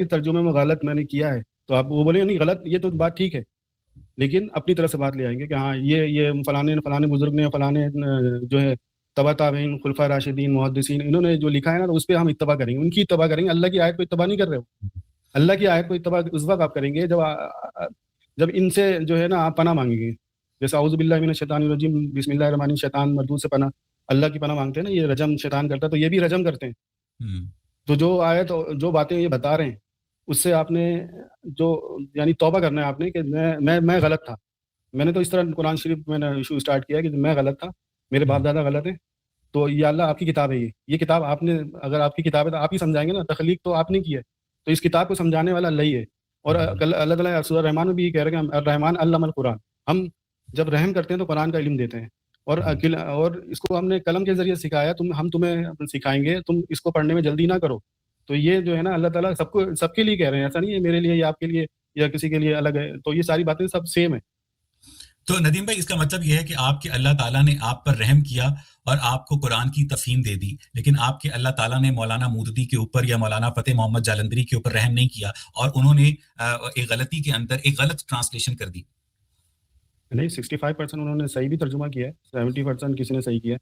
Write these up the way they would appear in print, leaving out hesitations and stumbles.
ترجمے میں غلط میں نے کیا ہے تو آپ وہ بولیں نہیں غلط، یہ تو بات ٹھیک ہے، لیکن اپنی طرف سے بات لے آئیں گے کہ ہاں یہ فلانے بزرگ نے فلانے جو ہے تبع تابعین خلفاء راشدین محدثین انہوں نے جو لکھا ہے نا تو اس پہ ہم اتباع کریں گے، ان کی اتباع کریں گے، اللہ کی آیت کو اتباع نہیں کر رہے ہو. اللہ کی آیت کو اتباع اس وقت آپ کریں گے جب ان سے جو ہے نا آپ پناہ مانگیں گے، جیسے اعوذ باللہ من الشیطان الرجیم بسم اللہ الرحمن الرحیم، شیطان مردود سے پناہ، اللہ کی پناہ مانگتے ہیں نا، یہ رجم شیطان کرتا ہے تو یہ بھی رجم کرتے ہیں. تو جو آیت جو باتیں یہ بتا رہے ہیں اس سے آپ نے جو یعنی توبہ کرنا ہے آپ نے کہ میں غلط تھا، میں نے تو اس طرح قرآن شریف میں نے ایشو اسٹارٹ کیا کہ میں غلط تھا، میرے باپ دادا غلط ہیں، تو یہ اللہ آپ کی کتاب ہے، یہ کتاب آپ نے اگر آپ کی کتاب ہے تو آپ ہی سمجھائیں گے نا، تخلیق تو آپ نے کی ہے، تو اس کتاب کو سمجھانے والا اللہ ہی ہے. اور اللہ تعالیٰ سورہ رحمان میں بھی یہ کہہ رہے ہیں کہ الرحمن علم القرآن، ہم جب رحم کرتے ہیں تو قرآن کا علم دیتے ہیں، اور اس کو ہم نے قلم کے ذریعے سکھایا، ہم تمہیں سکھائیں گے، تم اس کو پڑھنے میں جلدی نہ کرو. تو یہ جو ہے نا اللہ تعالیٰ سب کے لیے کہہ رہے ہیں، ایسا نہیں ہے میرے لیے یا آپ کے لیے یا کسی کے لیے الگ ہے، تو یہ ساری باتیں سب سیم ہے. تو ندیم بھائی اس کا مطلب یہ ہے کہ آپ کے اللہ تعالیٰ نے آپ پر رحم کیا اور آپ کو قرآن کی تفہیم دے دی، لیکن آپ کے اللہ تعالیٰ نے مولانا مودودی کے اوپر یا مولانا فتح محمد جالندری کے اوپر رحم نہیں کیا اور انہوں نے ایک غلطی کے اندر ایک غلط ٹرانسلیشن کر دی. نہیں 65% انہوں نے صحیح بھی ترجمہ کیا ہے، 70% کسی نے صحیح کیا ہے.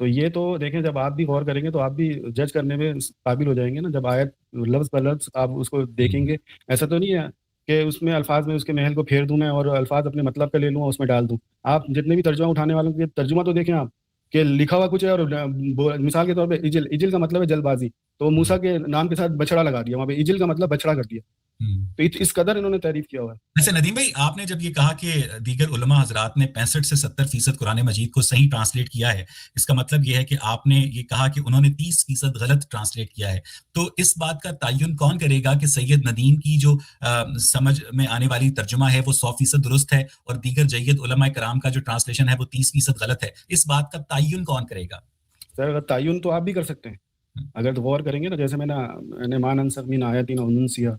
تو یہ تو دیکھیں جب آپ بھی غور کریں گے تو آپ بھی جج کرنے میں قابل ہو جائیں گے نا، جب آیت لفظ پر لفظ آپ اس کو دیکھیں گے. ایسا تو نہیں ہے کہ اس میں الفاظ میں اس کے محل کو پھیر دوں میں اور الفاظ اپنے مطلب کا لے لوں اور اس میں ڈال دوں. آپ جتنے بھی ترجمہ اٹھانے والوں کے ترجمہ تو دیکھیں آپ کہ لکھا ہوا کچھ ہے، اور مثال کے طور پہ اجل کا مطلب ہے جلد بازی، تو موسیٰ کے نام کے ساتھ بچڑا لگا دیا، وہاں پہ اجل کا مطلب بچڑا کر دیا. تو اس قدر انہوں نے تعریف کیا ہوا ہے. ویسے ندیم بھائی آپ نے جب یہ کہا کہ دیگر علماء حضرات نے 65 سے 70% قرآن مجید کو صحیح ٹرانسلیٹ کیا ہے، اس کا مطلب یہ ہے کہ آپ نے یہ کہا کہ انہوں نے 30% غلط ٹرانسلیٹ کیا ہے. تو اس بات کا تعین کون کرے گا کہ سید ندیم کی جو سمجھ میں آنے والی ترجمہ ہے وہ 100% درست ہے اور دیگر جید علماء کرام کا جو ٹرانسلیشن ہے وہ 30% غلط ہے؟ اس بات کا تعین کون کرے گا؟ سر تعین تو آپ بھی کر سکتے ہیں اگر غور کریں گے نا، جیسے میں نے مان انسخ من آیاتین او ننسیھا،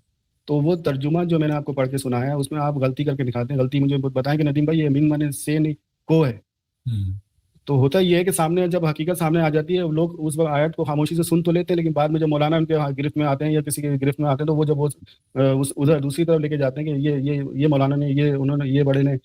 تو وہ ترجمہ جو میں نے آپ کو پڑھ کے سنایا ہے اس میں آپ غلطی کر کے دکھاتے ہیں، غلطی مجھے بتائیں کہ ندیم بھائی یہ من مانے سے نہیں کو ہے. تو ہوتا یہ ہے کہ سامنے جب حقیقت سامنے آ جاتی ہے لوگ اس وقت آیت کو خاموشی سے سن تو لیتے ہیں، لیکن بعد میں جب مولانا ان کے گرفت میں آتے ہیں یا کسی کے گرفت میں آتے ہیں تو وہ جب ادھر دوسری طرف لے کے جاتے ہیں کہ یہ مولانا نے انہوں نے یہ بڑے نے،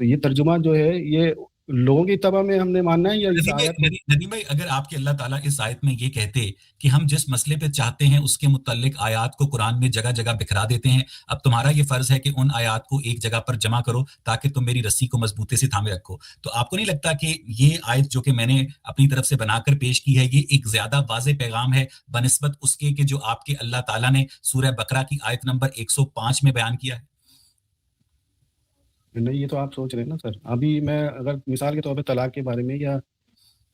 تو یہ ترجمہ جو ہے یہ لوگوں کی اتباع میں ہم نے ماننا ہے یا اس آیت کو؟ ندیم بھائی اگر آپ کے اللہ تعالیٰ اس آیت میں یہ کہتے کہ ہم جس مسئلے پہ چاہتے ہیں اس کے متعلق آیات کو قرآن میں جگہ جگہ بکھرا دیتے ہیں، اب تمہارا یہ فرض ہے کہ ان آیات کو ایک جگہ پر جمع کرو تاکہ تم میری رسی کو مضبوطی سے تھامے رکھو، تو آپ کو نہیں لگتا کہ یہ آیت جو کہ میں نے اپنی طرف سے بنا کر پیش کی ہے یہ ایک زیادہ واضح پیغام ہے بنسبت اس کے کہ جو آپ کے اللہ تعالیٰ نے سورہ بقرہ کی آیت نمبر 105 میں بیان کیا ہے؟ نہیں یہ تو آپ سوچ رہے ہیں نا سر. ابھی میں اگر مثال کے طور پہ طلاق کے بارے میں یا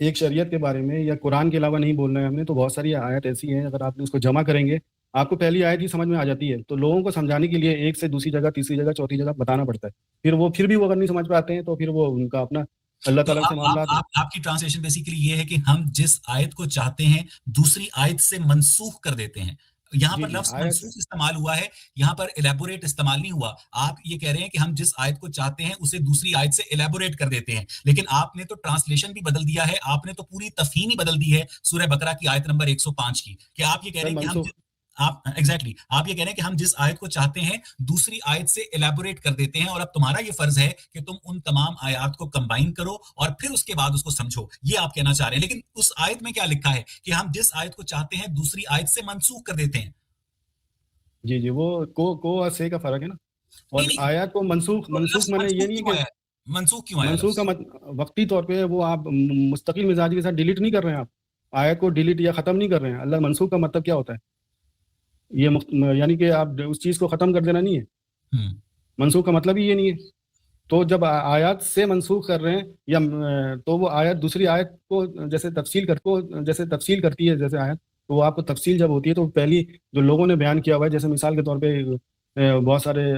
ایک شریعت کے بارے میں یا قرآن کے علاوہ نہیں بولنا ہے ہم نے، تو بہت ساری آیت ایسی ہیں اگر آپ اس کو جمع کریں گے آپ کو پہلی آیت ہی سمجھ میں آ جاتی ہے، تو لوگوں کو سمجھانے کے لیے ایک سے دوسری جگہ تیسری جگہ چوتھی جگہ بتانا پڑتا ہے، پھر بھی وہ اگر نہیں سمجھ پاتے ہیں تو پھر وہ ان کا اپنا اللہ تو تعالیٰ سے معاملات ہیں. آپ کی ٹرانسلیشن بیسیکلی یہ ہے کہ ہم جس آیت کو چاہتے ہیں دوسری آیت سے منسوخ کر دیتے ہیں. یہاں پر لفظ منسوخ استعمال ہوا ہے، یہاں پر الیبوریٹ استعمال نہیں ہوا. آپ یہ کہہ رہے ہیں کہ ہم جس آیت کو چاہتے ہیں اسے دوسری آیت سے الیبوریٹ کر دیتے ہیں، لیکن آپ نے تو ٹرانسلیشن بھی بدل دیا ہے، آپ نے تو پوری تفہیم ہی بدل دی ہے سورہ بقرہ کی آیت نمبر 105 کی، کہ آپ یہ کہہ رہے ہیں کہ ہم آپ یہ کہہ رہے ہیں کہ ہم جس آیت کو چاہتے ہیں دوسری آیت سے الیبوریٹ کر دیتے ہیں، اور اب تمہارا یہ فرض ہے کہ تم ان تمام آیات کو کمبائن کرو اور پھر اس کے بعد اس کو سمجھو، یہ آپ کہنا چاہ رہے ہیں. لیکن اس آیت میں کیا لکھا ہے کہ ہم جس آیت کو چاہتے ہیں دوسری آیت سے منسوخ کر دیتے ہیں. جی وہ کو اور سے کا فرق ہے نا، اور آیات کو منسوخ میں نے یہ نہیں کہ منسوخ کیوں آیا؟ منسوخ کا وقتی طور پہ وہ آپ مستقل مزاجی کے ساتھ ڈیلیٹ نہیں کر رہے ہیں، آپ آیت کو ڈیلیٹ یا ختم نہیں کر رہے ہیں. اللہ منسوخ کا مطلب کیا ہوتا ہے؟ یہ یعنی کہ آپ اس چیز کو ختم کر دینا نہیں ہے، منسوخ کا مطلب ہی یہ نہیں ہے. تو جب آیات سے منسوخ کر رہے ہیں یا تو وہ آیت دوسری آیت کو جیسے تفصیل کرتی ہے جیسے آیت، تو وہ آپ کو تفصیل جب ہوتی ہے تو پہلی جو لوگوں نے بیان کیا ہوا ہے، جیسے مثال کے طور پہ بہت سارے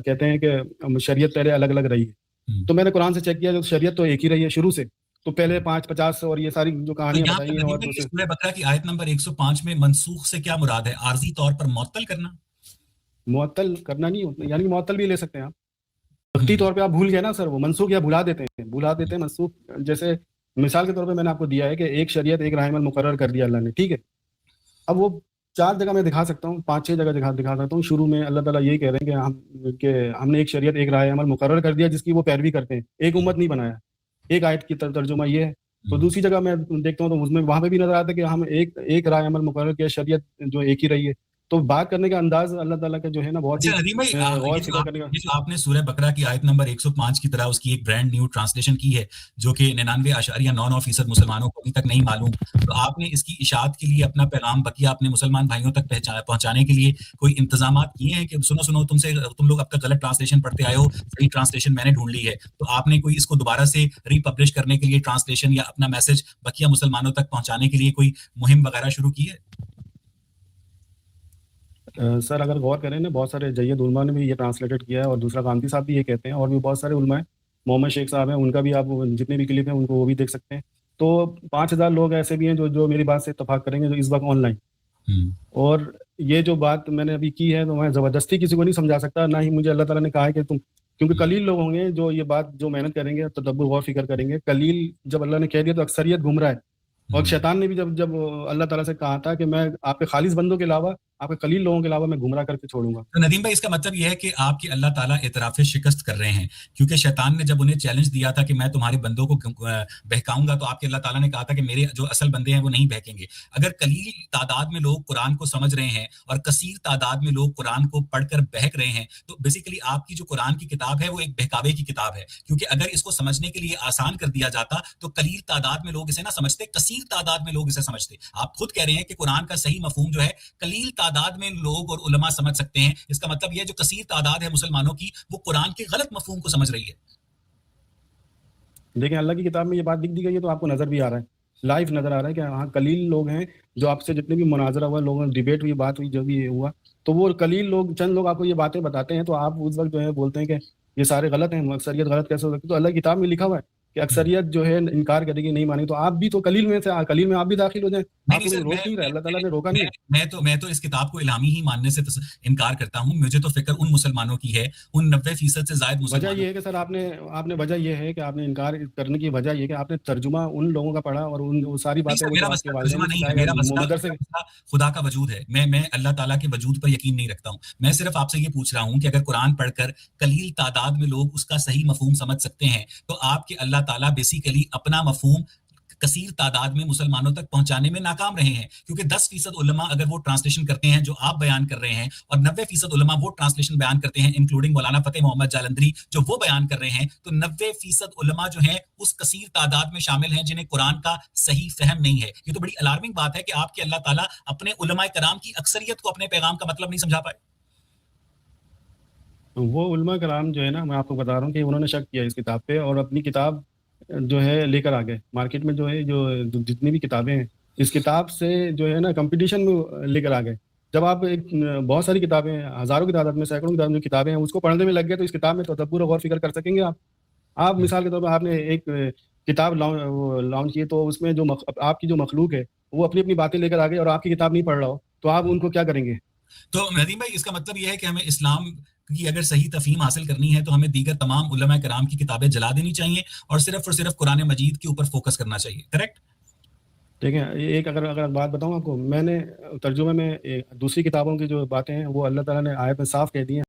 کہتے ہیں کہ شریعت پہلے الگ الگ رہی ہے، تو میں نے قرآن سے چیک کیا جو شریعت تو ایک ہی رہی ہے شروع سے، تو پہلے 5-50 اور یہ ساری جو کہانیاں بتائی ہیں. اور سورہ بقرہ کی آیت نمبر 105 میں منسوخ سے کیا مراد ہے؟ عارضی طور پر معطل کرنا؟ معطل کرنا نہیں ہوتا، یعنی معطل بھی لے سکتے ہیں آپ، وقتی طور پہ آپ بھول گئے نا سر، وہ منسوخ یا بھلا دیتے ہیں منسوخ. جیسے مثال کے طور پہ میں نے آپ کو دیا ہے کہ ایک شریعت ایک رحم المقرر کر دیا اللہ نے، ٹھیک ہے، اب وہ 4 جگہ میں دکھا سکتا ہوں، 5-6 جگہ دکھا سکتا ہوں. شروع میں اللہ تعالیٰ یہی کہہ رہے ہیں کہ ہم نے ایک شریعت، ایک رائے عمل مقرر کر دیا جس کی وہ پیروی کرتے ہیں، ایک امت نہیں بنایا. ایک آیت کی ترجمہ یہ ہے. تو دوسری جگہ میں دیکھتا ہوں تو اس میں وہاں پہ بھی نظر آتا ہے کہ ہم ایک رائے عمل مقرر کیا، شریعت جو ایک ہی رہی ہے. تو بات کرنے کا انداز اللہ تعالیٰ کا جو ہے نا بہت اچھا ندیم ہی بھائی، غور یہ فکر کرنے کا. جو آپ نے سورہ بقرہ کی آیت نمبر 105 کی طرح اس کی ایک برانڈ نیو ٹرانسلیشن کی ہے جو کہ 99.9% مسلمانوں کو ابھی تک نہیں معلوم، تو آپ نے اس کی اشاعت کے لیے اپنا پیغام بقیہ اپنے مسلمان بھائیوں تک پہنچانے کے لیے کوئی انتظامات کیے ہیں کہ سنو تم لوگ اب تک غلط ٹرانسلیشن پڑھتے آئے ہو، صحیح ٹرانسلیشن میں نے ڈھونڈ لی ہے، تو آپ نے کوئی اس کو دوبارہ سے ری پبلش کرنے کے لیے ٹرانسلیشن یا اپنا میسج بقیہ مسلمانوں تک پہنچانے کے لیے کوئی مہم وغیرہ شروع کی ہے؟ سر اگر غور کریں نا، بہت سارے جید علماء نے بھی یہ ٹرانسلیٹڈ کیا ہے، اور دوسرا کانتی صاحب بھی یہ کہتے ہیں، اور بھی بہت سارے علماء ہیں. محمد شیخ صاحب ہیں، ان کا بھی آپ جتنے بھی کلپ ہیں ان کو وہ بھی دیکھ سکتے ہیں. تو 5000 لوگ ایسے بھی ہیں جو میری بات سے اتفاق کریں گے، جو اس وقت آن لائن. اور یہ جو بات میں نے ابھی کی ہے تو میں زبردستی کسی کو نہیں سمجھا سکتا، نہ ہی مجھے اللہ تعالیٰ نے کہا ہے کہ تم، کیونکہ قلیل لوگ ہوں گے جو یہ بات جو محنت کریں گے، تدبر غور فکر کریں گے. قلیل جب اللہ نے کہہ دیا تو اکثریت گمراہ ہے. اور شیطان نے بھی جب اللہ تعالیٰ سے کہا تھا کہ میں آپ کے خالص بندوں کے علاوہ، آپ کے قلیل لوگوں کے علاوہ میں گمراہ کر کے چھوڑوں گا. تو ندیم بھائی، اس کا مطلب یہ ہے کہ آپ کی اللہ تعالیٰ اعتراف شکست کر رہے ہیں، کیونکہ شیطان نے جب انہیں چیلنج دیا تھا کہ میں تمہارے بندوں کو بہکاؤں گا، تو آپ کے اللہ تعالیٰ نے کہا تھا کہ میرے جو اصل بندے ہیں وہ نہیں بہکیں گے. اگر قلیل تعداد میں لوگ قرآن کو سمجھ رہے ہیں اور کثیر تعداد میں لوگ قرآن کو پڑھ کر بہک رہے ہیں، تو بیسیکلی آپ کی جو قرآن کی کتاب ہے وہ ایک بہکاوے کی کتاب ہے. کیونکہ اگر اس کو سمجھنے کے لیے آسان کر دیا جاتا تو قلیل تعداد میں لوگ اسے نہ سمجھتے، کثیر تعداد میں لوگ اسے سمجھتے. آپ خود کہہ رہے ہیں کہ قرآن کا صحیح مفہوم جو ہے قلیل تعداد میں لوگ اور علماء سمجھ سکتے ہیں. اس کا مطلب یہ جو کثیر تعداد ہے مسلمانوں کی، وہ قرآن کے غلط مفہوم کو سمجھ رہی ہے. دیکھیں اللہ کی کتاب میں یہ بات لکھ دی گئی ہے تو آپ کو نظر بھی آ رہا ہے، لائف نظر آ رہا ہے کہ ہاں قلیل لوگ ہیں جو آپ سے جتنے بھی مناظرہ ہوا، لوگوں نے ڈیبیٹ ہوئی، بات ہوئی، جو بھی ہوا، تو وہ قلیل لوگ، چند لوگ آپ کو یہ باتیں بتاتے ہیں، تو آپ اس وقت جو ہے بولتے ہیں کہ یہ سارے غلط ہیں، اکثریت غلط کیسے ہو سکتی؟ تو اللہ کی کتاب میں لکھا ہوا ہے کہ اکثریت جو ہے انکار کرے گی، نہیں مانی. تو آپ بھی تو قلیل میں سے، قلیل میں آپ بھی داخل ہو جائیں. آپ کو کوئی روک نہیں رہا، اللہ تعالیٰ نے روکا نہیں ہے. میں تو اس کتاب کو الہامی ہی ماننے سے انکار کرتا ہوں. مجھے تو فکر ان مسلمانوں کی ہے، ان 90% سے زائد وجہ مسلمانوں. یہ ہے کہ سر آپ نے وجہ یہ ہے کہ آپ نے انکار کرنے کی وجہ یہ کہ آپ نے ترجمہ ان لوگوں کا پڑھا، اور وہ ساری باتیں وہ میرا تو آپ کے مسئلہ والدین ترجمہ نے نہیں ہے، سکھایا میرا گیا مدرسے. مسئلہ خدا کا وجود ہے. میں اللہ تعالیٰ کے وجود پر یقین نہیں رکھتا ہوں. میں صرف آپ سے یہ پوچھ رہا ہوں کہ اگر قرآن پڑھ کر قلیل تعداد میں لوگ اس کا صحیح مفہوم سمجھ سکتے ہیں، تو آپ کے اللہ تعالیٰ بیسیکلی اپنا مفہوم کثیر تعداد میں مسلمانوں تک پہنچانے میں ناکام رہے ہیں. کیونکہ 10% علماء اگر وہ ٹرانسلیشن کرتے ہیں جو آپ بیان کر رہے ہیں، اور 90% علماء وہ ٹرانسلیشن بیان کرتے ہیں انکلوڈنگ مولانا فتح محمد جالندری جو وہ بیان کر رہے ہیں، تو 90% علماء جو ہیں اس کثیر تعداد میں شامل ہیں جنہیں قرآن کا صحیح فہم نہیں ہے. یہ تو بڑی الارمنگ بات ہے کہ آپ کے اللہ تعالیٰ اپنے علماء کرام کی اکثریت کو اپنے پیغام کا مطلب نہیں سمجھا پائے. وہ علماء کرام جو ہے نا، میں آپ کو بتا رہا ہوں کہ انہوں نے شک کیا اس کتاب پہ، اور اپنی کتاب جو ہے لے کر آ گئے مارکیٹ میں. جو ہے جو جتنی بھی کتابیں ہیں اس کتاب سے جو ہے نا کمپٹیشن میں لے کر آ گئے. جب آپ بہت ساری کتابیں، ہزاروں کی تعداد میں، سینکڑوں کی تعداد میں کتابیں ہیں، اس کو پڑھنے میں لگ گئے، تو اس کتاب میں تدبر و غور فکر کر سکیں گے آپ. مثال کے طور پر آپ نے ایک کتاب لانچ کی، تو اس میں جو آپ کی جو مخلوق ہے وہ اپنی اپنی باتیں لے کر آ گئے، اور آپ کی کتاب نہیں پڑھ رہا ہو، تو آپ ان کو کیا کریں گے؟ تو ندیم بھائی، اس کا مطلب یہ ہے کہ ہمیں اسلام کی اگر صحیح تفہیم حاصل کرنی ہے تو ہمیں دیگر تمام علماء کرام کی کتابیں جلا دینی چاہیے اور صرف قرآن مجید کے اوپر فوکس کرنا چاہیے. کریکٹ؟ دیکھیں ایک اگر بات بتاؤں آپ کو، میں نے ترجمے میں دوسری کتابوں کی جو باتیں ہیں وہ اللہ تعالیٰ نے آیت میں صاف کہہ دی ہیں.